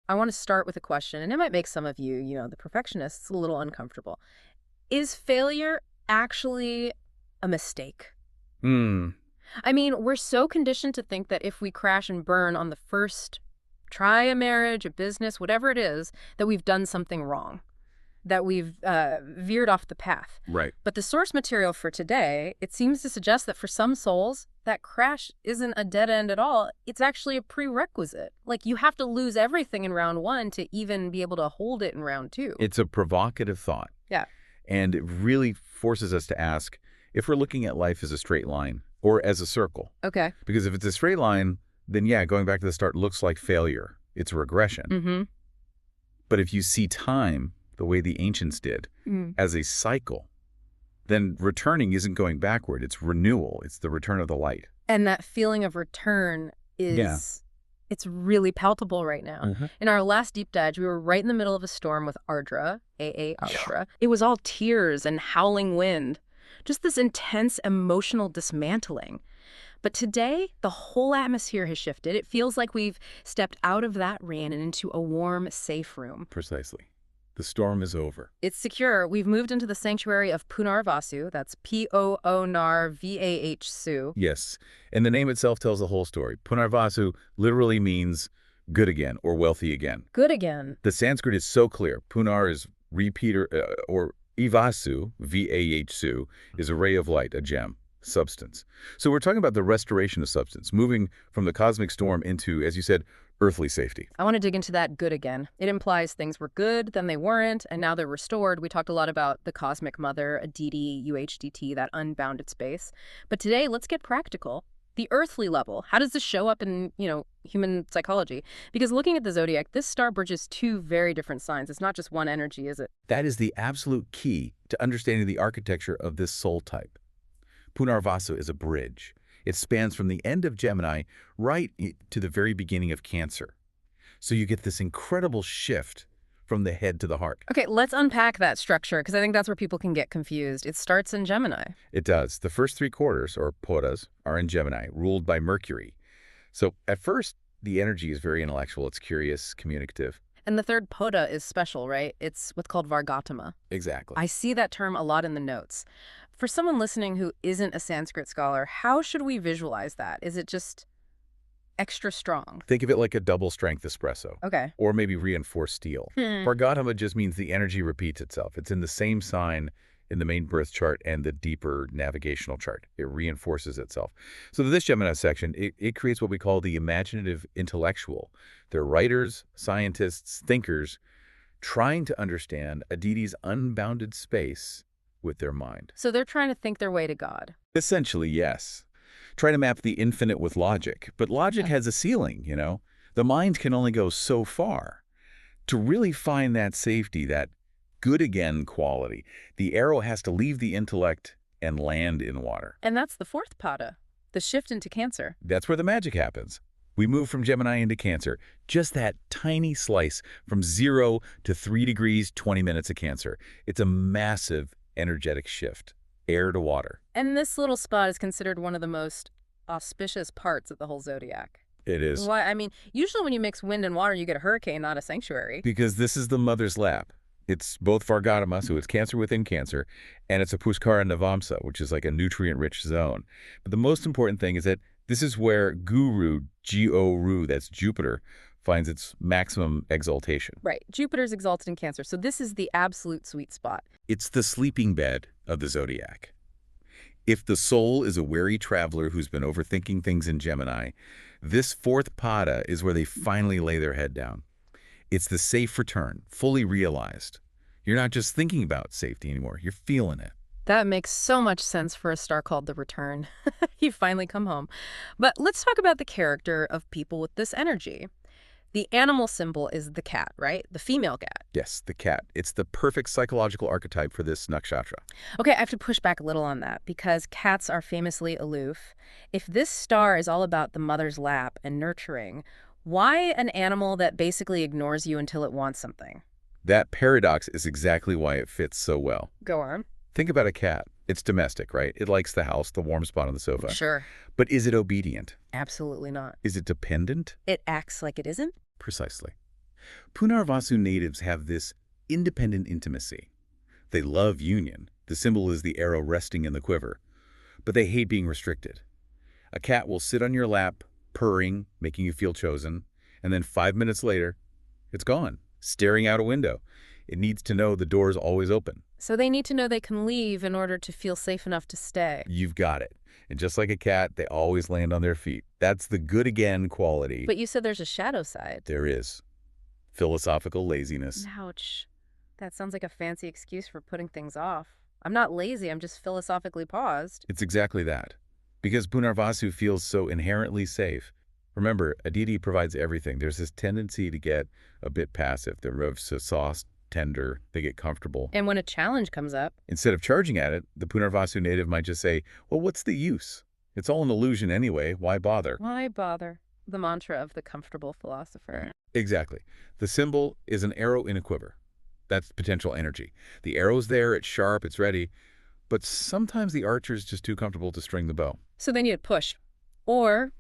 I want to start with a question, and it might make some of you, the perfectionists, a little uncomfortable. Is failure actually a mistake? Hmm. I mean, we're so conditioned to think that if we crash and burn on the first try a marriage, a business, whatever it is, that we've done something wrong, that we've veered off the path. Right. But the source material for today, it seems to suggest that for some souls, that crash isn't a dead end at all. It's actually a prerequisite. Like, you have to lose everything in round one to even be able to hold it in round two. It's a provocative thought. Yeah. And it really forces us to ask if we're looking at life as a straight line or as a circle. Okay. Because if it's a straight line, then yeah, going back to the start looks like failure. It's a regression. Mm-hmm. But if you see time, the way the ancients did, as a cycle, then returning isn't going backward. It's renewal. It's the return of the light. And that feeling of return is, it's really palpable right now. In our last deep dive, we were right in the middle of a storm with Ardra, A.A. Ardra. It was all tears and howling wind. Just this intense emotional dismantling. But today, the whole atmosphere has shifted. It feels like we've stepped out of that rain and into a warm, safe room. Precisely. The storm is over. It's secure. We've moved into the sanctuary of Punarvasu. That's P-O-O-N-A-R-V-A-H-Su. Yes. And the name itself tells the whole story. Punarvasu literally means good again or wealthy again. Good again. The Sanskrit is so clear. Punar is repeater, or Ivasu, V-A-H-Su, is a ray of light, a gem, substance. So we're talking about the restoration of substance, moving from the cosmic storm into, as you said, earthly safety. I want to dig into that good again. It implies things were good, then they weren't, and now they're restored. We talked a lot about the cosmic mother, Aditi, UHDT, that unbounded space. But today, let's get practical. The earthly level. How does this show up in, human psychology? Because looking at the zodiac, this star bridges two very different signs. It's not just one energy, is it? That is the absolute key to understanding the architecture of this soul type. Punarvasu is a bridge. It spans from the end of Gemini right to the very beginning of Cancer. So you get this incredible shift from the head to the heart. Okay, let's unpack that structure, because I think that's where people can get confused. It starts in Gemini. It does. The first three quarters, or podas, are in Gemini, ruled by Mercury. So at first, the energy is very intellectual. It's curious, communicative. And the third poda is special, right? It's what's called Vargottama. Exactly. I see that term a lot in the notes. For someone listening who isn't a Sanskrit scholar, how should we visualize that? Is it just extra strong? Think of it like a double-strength espresso. Okay. Or maybe reinforced steel. Vargottama just means the energy repeats itself. It's in the same sign in the main birth chart and the deeper navigational chart. It reinforces itself. So this Gemini section, it creates what we call the imaginative intellectual. They're writers, scientists, thinkers, trying to understand Aditi's unbounded space with their mind. So they're trying to think their way to God. Essentially, yes. Try to map the infinite with logic. But logic has a ceiling, The mind can only go so far. To really find that safety, that good again quality, the arrow has to leave the intellect and land in water. And that's the fourth pada, the shift into Cancer. That's where the magic happens. We move from Gemini into Cancer. Just that tiny slice from 0 to 3 degrees, 20 minutes of Cancer. It's a massive energetic shift, air to water. And this little spot is considered one of the most auspicious parts of the whole zodiac. It is. Why? I mean, usually when you mix wind and water, you get a hurricane, not a sanctuary. Because this is the mother's lap. It's both Vargottama, so it's Cancer within Cancer, and it's a Puskara Navamsa, which is like a nutrient-rich zone. But the most important thing is that this is where Guru, G-O-Ru, that's Jupiter, finds its maximum exaltation. Right. Jupiter's exalted in Cancer, so this is the absolute sweet spot. It's the sleeping bed of the zodiac. If the soul is a weary traveler who's been overthinking things in Gemini, this fourth pada is where they finally lay their head down. It's the safe return, fully realized. You're not just thinking about safety anymore, you're feeling it. That makes so much sense for a star called the Return. You finally come home. But let's talk about the character of people with this energy. The animal symbol is the cat, right? The female cat. Yes, the cat. It's the perfect psychological archetype for this nakshatra. Okay, I have to push back a little on that because cats are famously aloof. If this star is all about the mother's lap and nurturing, why an animal that basically ignores you until it wants something? That paradox is exactly why it fits so well. Go on. Think about a cat. It's domestic, right? It likes the house, the warm spot on the sofa. Sure. But is it obedient? Absolutely not. Is it dependent? It acts like it isn't? Precisely. Punarvasu natives have this independent intimacy. They love union. The symbol is the arrow resting in the quiver. But they hate being restricted. A cat will sit on your lap, purring, making you feel chosen, and then 5 minutes later, it's gone, staring out a window. It needs to know the door is always open. So they need to know they can leave in order to feel safe enough to stay. You've got it. And just like a cat, they always land on their feet. That's the good again quality. But you said there's a shadow side. There is. Philosophical laziness. Ouch. That sounds like a fancy excuse for putting things off. I'm not lazy, I'm just philosophically paused. It's exactly that. Because Punarvasu feels so inherently safe. Remember, a deity provides everything. There's this tendency to get a bit passive. They're so soft, tender, they get comfortable. And when a challenge comes up, instead of charging at it, the Punarvasu native might just say, well, what's the use? It's all an illusion anyway. Why bother? Why bother? The mantra of the comfortable philosopher. Exactly. The symbol is an arrow in a quiver. That's potential energy. The arrow's there, it's sharp, it's ready. But sometimes the archer's just too comfortable to string the bow. So they need a push. Or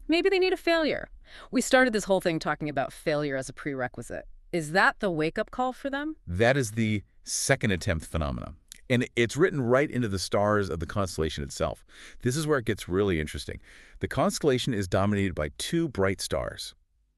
maybe they need a failure. We started this whole thing talking about failure as a prerequisite. Is that the wake-up call for them? That is the second attempt phenomenon. And it's written right into the stars of the constellation itself. This is where it gets really interesting. The constellation is dominated by two bright stars,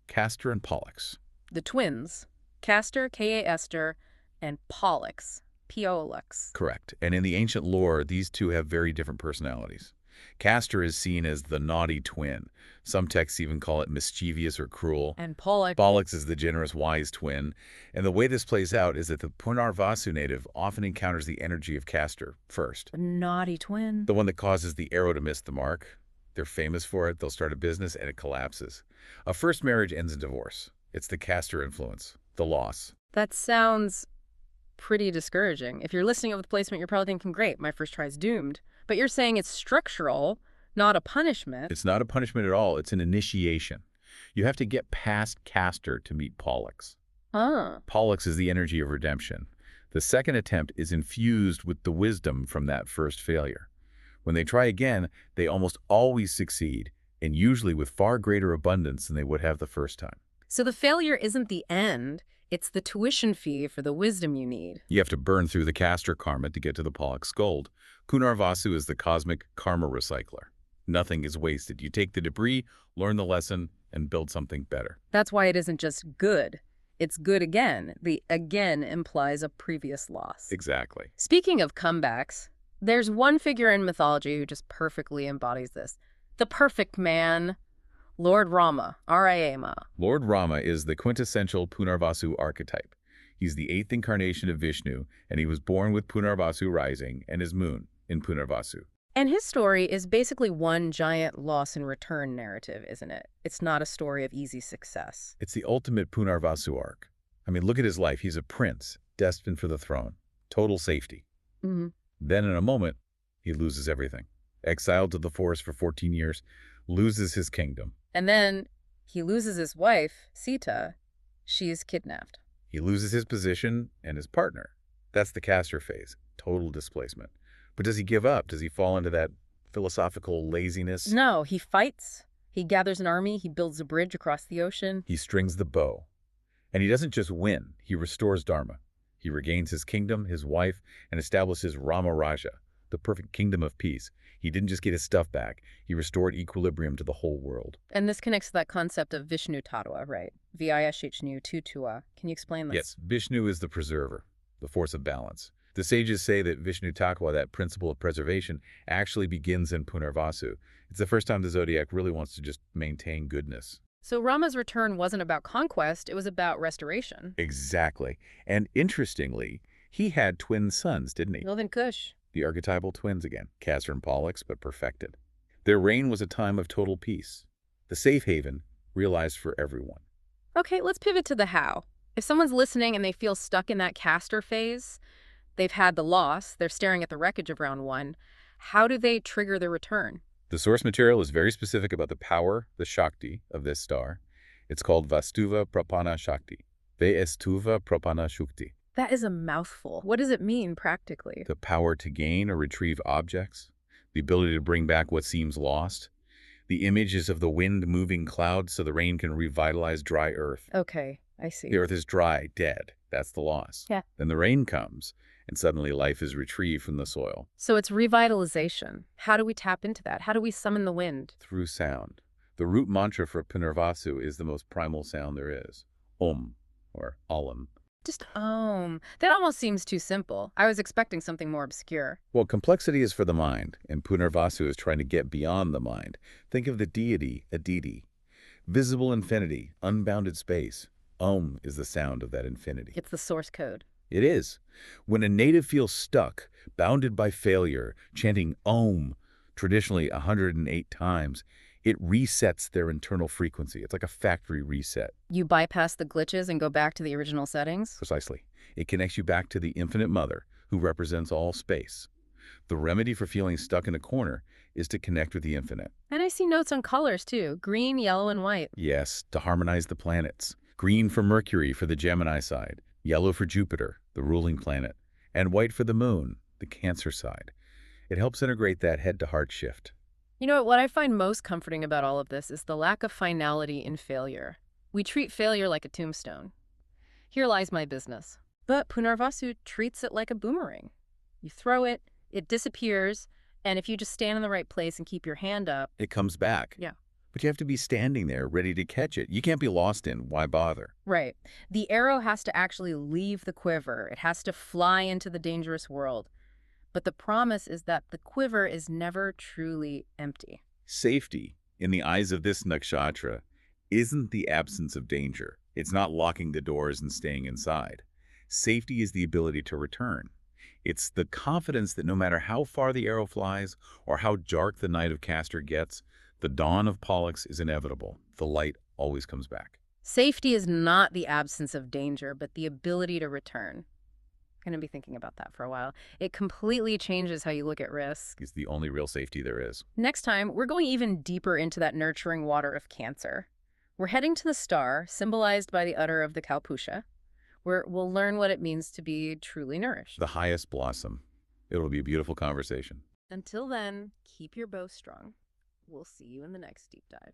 Castor and Pollux. The twins, Castor, K-A-Ester, and Pollux, P-O-L-X. Correct. And in the ancient lore, these two have very different personalities. Castor is seen as the naughty twin. Some texts even call it mischievous or cruel. And Pollux. Pollux is the generous, wise twin. And the way this plays out is that the Punarvasu native often encounters the energy of Castor first. The naughty twin. The one that causes the arrow to miss the mark. They're famous for it. They'll start a business and it collapses. A first marriage ends in divorce. It's the Castor influence, the loss. That sounds pretty discouraging. If you're listening over the placement, you're probably thinking, great, my first try is doomed. But you're saying it's structural, not a punishment. It's not a punishment at all. It's an initiation. You have to get past Castor to meet Pollux. Pollux is the energy of redemption. The second attempt is infused with the wisdom from that first failure. When they try again, they almost always succeed, and usually with far greater abundance than they would have the first time. So the failure isn't the end. It's the tuition fee for the wisdom you need. You have to burn through the Castor karma to get to the Pollux gold. Punarvasu is the cosmic karma recycler. Nothing is wasted. You take the debris, learn the lesson, and build something better. That's why it isn't just good. It's good again. The again implies a previous loss. Exactly. Speaking of comebacks, there's one figure in mythology who just perfectly embodies this. The perfect man, Lord Rama, R-A-M-A. Lord Rama is the quintessential Punarvasu archetype. He's the 8th incarnation of Vishnu, and he was born with Punarvasu rising and his moon in Punarvasu. And his story is basically one giant loss and return narrative, isn't it? It's not a story of easy success. It's the ultimate Punarvasu arc. I mean, look at his life. He's a prince, destined for the throne. Total safety. Then in a moment, he loses everything. Exiled to the forest for 14 years, loses his kingdom. And then he loses his wife, Sita. She's kidnapped. He loses his position and his partner. That's the Castor phase, total displacement. But does he give up? Does he fall into that philosophical laziness? No, he fights. He gathers an army. He builds a bridge across the ocean. He strings the bow. And he doesn't just win. He restores Dharma. He regains his kingdom, his wife, and establishes Rama Raja, the perfect kingdom of peace. He didn't just get his stuff back. He restored equilibrium to the whole world. And this connects to that concept of Vishnu Tattva, right? Vishnu Tutua. Can you explain this? Yes, Vishnu is the preserver, the force of balance. The sages say that Vishnu Tattva, that principle of preservation, actually begins in Punarvasu. It's the first time the zodiac really wants to just maintain goodness. So Rama's return wasn't about conquest, it was about restoration. Exactly. And interestingly, he had twin sons, didn't he? Well, then Kush. The archetypal twins again, Castor and Pollux, but perfected. Their reign was a time of total peace. The safe haven realized for everyone. Okay, let's pivot to the how. If someone's listening and they feel stuck in that Castor phase, they've had the loss, they're staring at the wreckage of round one, how do they trigger their return? The source material is very specific about the power, the Shakti, of this star. It's called Vastuva-Prapana-Shakti. Vastuva-Prapana-Shakti. That is a mouthful. What does it mean practically? The power to gain or retrieve objects, the ability to bring back what seems lost. The image is of the wind moving clouds so the rain can revitalize dry earth. Okay, I see. The earth is dry, dead. That's the loss. Yeah. Then the rain comes, and suddenly life is retrieved from the soil. So it's revitalization. How do we tap into that? How do we summon the wind? Through sound. The root mantra for Punarvasu is the most primal sound there is. Om, or Alam. Just Om. That almost seems too simple. I was expecting something more obscure. Well, complexity is for the mind, and Punarvasu is trying to get beyond the mind. Think of the deity, Aditi. Visible infinity, unbounded space. Om is the sound of that infinity. It's the source code. It is. When a native feels stuck, bounded by failure, chanting Om, traditionally 108 times, it resets their internal frequency. It's like a factory reset. You bypass the glitches and go back to the original settings? Precisely. It connects you back to the infinite mother, who represents all space. The remedy for feeling stuck in a corner is to connect with the infinite. And I see notes on colors, too. Green, yellow, and white. Yes, to harmonize the planets. Green for Mercury for the Gemini side, yellow for Jupiter, the ruling planet, and white for the moon, the Cancer side. It helps integrate that head-to-heart shift. You know what I find most comforting about all of this is the lack of finality in failure. We treat failure like a tombstone. Here lies my business. But Punarvasu treats it like a boomerang. You throw it, it disappears, and if you just stand in the right place and keep your hand up... It comes back. Yeah. But you have to be standing there ready to catch it. You can't be lost in why bother. Right. The arrow has to actually leave the quiver. It has to fly into the dangerous world. But the promise is that the quiver is never truly empty. Safety, in the eyes of this nakshatra, isn't the absence of danger. It's not locking the doors and staying inside. Safety is the ability to return. It's the confidence that no matter how far the arrow flies or how dark the night of Castor gets, the dawn of Pollux is inevitable. The light always comes back. Safety is not the absence of danger, but the ability to return. I'm going to be thinking about that for a while. It completely changes how you look at risk. It's the only real safety there is. Next time, we're going even deeper into that nurturing water of Cancer. We're heading to the star, symbolized by the udder of the Kalpusha, where we'll learn what it means to be truly nourished. The highest blossom. It'll be a beautiful conversation. Until then, keep your bow strong. We'll see you in the next deep dive.